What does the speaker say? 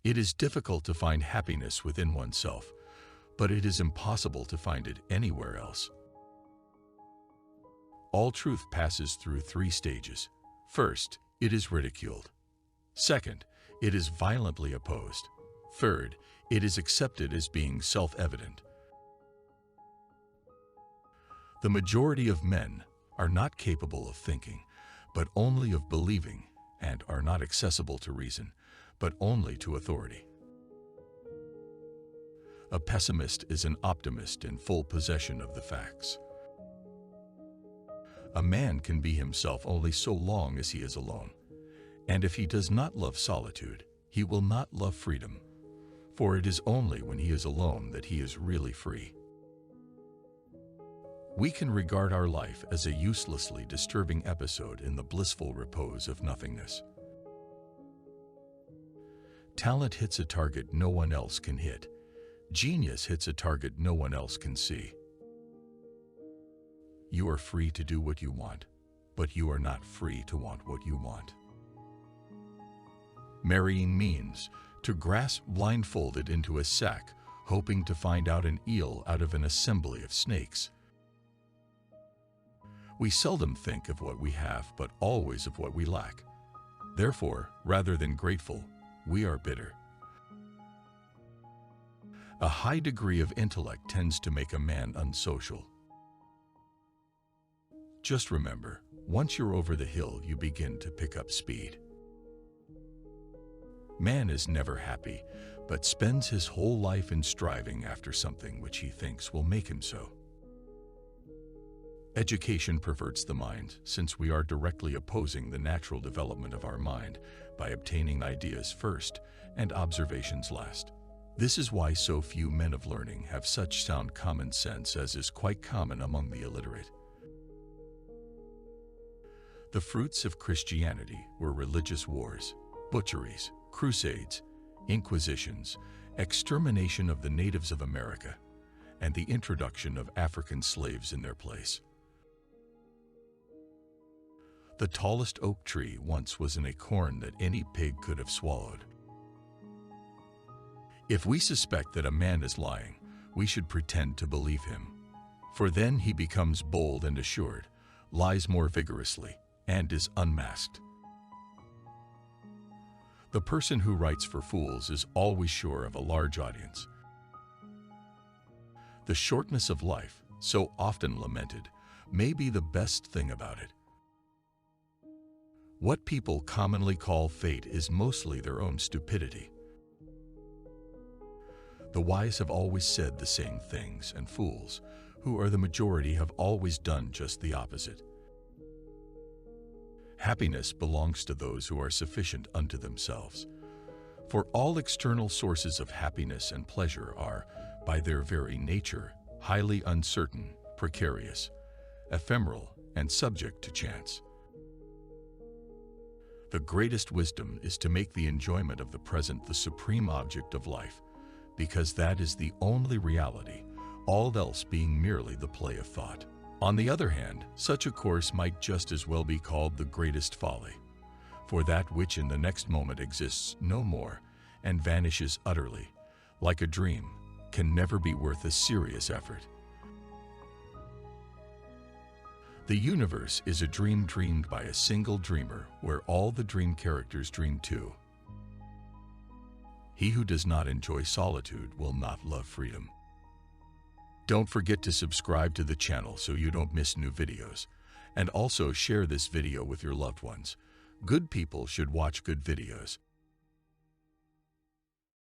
It is difficult to find happiness within oneself, but it is impossible to find it anywhere else. All truth passes through three stages. First, it is ridiculed. Second, it is violently opposed. Third, it is accepted as being self-evident. The majority of men are not capable of thinking, but only of believing, and are not accessible to reason, but only to authority. A pessimist is an optimist in full possession of the facts. A man can be himself only so long as he is alone, and if he does not love solitude, he will not love freedom, for it is only when he is alone that he is really free. We can regard our life as a uselessly disturbing episode in the blissful repose of nothingness. Talent hits a target no one else can hit. Genius hits a target no one else can see. You are free to do what you want, but you are not free to want what you want. Marrying means to grasp blindfolded into a sack, hoping to find out an eel out of an assembly of snakes. We seldom think of what we have, but always of what we lack. Therefore, rather than grateful, we are bitter. A high degree of intellect tends to make a man unsocial. Just remember, once you're over the hill, you begin to pick up speed. Man is never happy, but spends his whole life in striving after something which he thinks will make him so. Education perverts the mind, since we are directly opposing the natural development of our mind by obtaining ideas first and observations last. This is why so few men of learning have such sound common sense as is quite common among the illiterate. The fruits of Christianity were religious wars, butcheries, crusades, inquisitions, extermination of the natives of America, and the introduction of African slaves in their place. The tallest oak tree once was an acorn that any pig could have swallowed. If we suspect that a man is lying, we should pretend to believe him, for then he becomes bold and assured, lies more vigorously, and is unmasked. The person who writes for fools is always sure of a large audience. The shortness of life, so often lamented, may be the best thing about it. What people commonly call fate is mostly their own stupidity. The wise have always said the same things, and fools, who are the majority, have always done just the opposite. Happiness belongs to those who are sufficient unto themselves. For all external sources of happiness and pleasure are, by their very nature, highly uncertain, precarious, ephemeral, and subject to chance. The greatest wisdom is to make the enjoyment of the present the supreme object of life, because that is the only reality, all else being merely the play of thought. On the other hand, such a course might just as well be called the greatest folly, for that which in the next moment exists no more and vanishes utterly, like a dream, can never be worth a serious effort. The universe is a dream dreamed by a single dreamer, where all the dream characters dream too. He who does not enjoy solitude will not love freedom. Don't forget to subscribe to the channel so you don't miss new videos, and also share this video with your loved ones. Good people should watch good videos.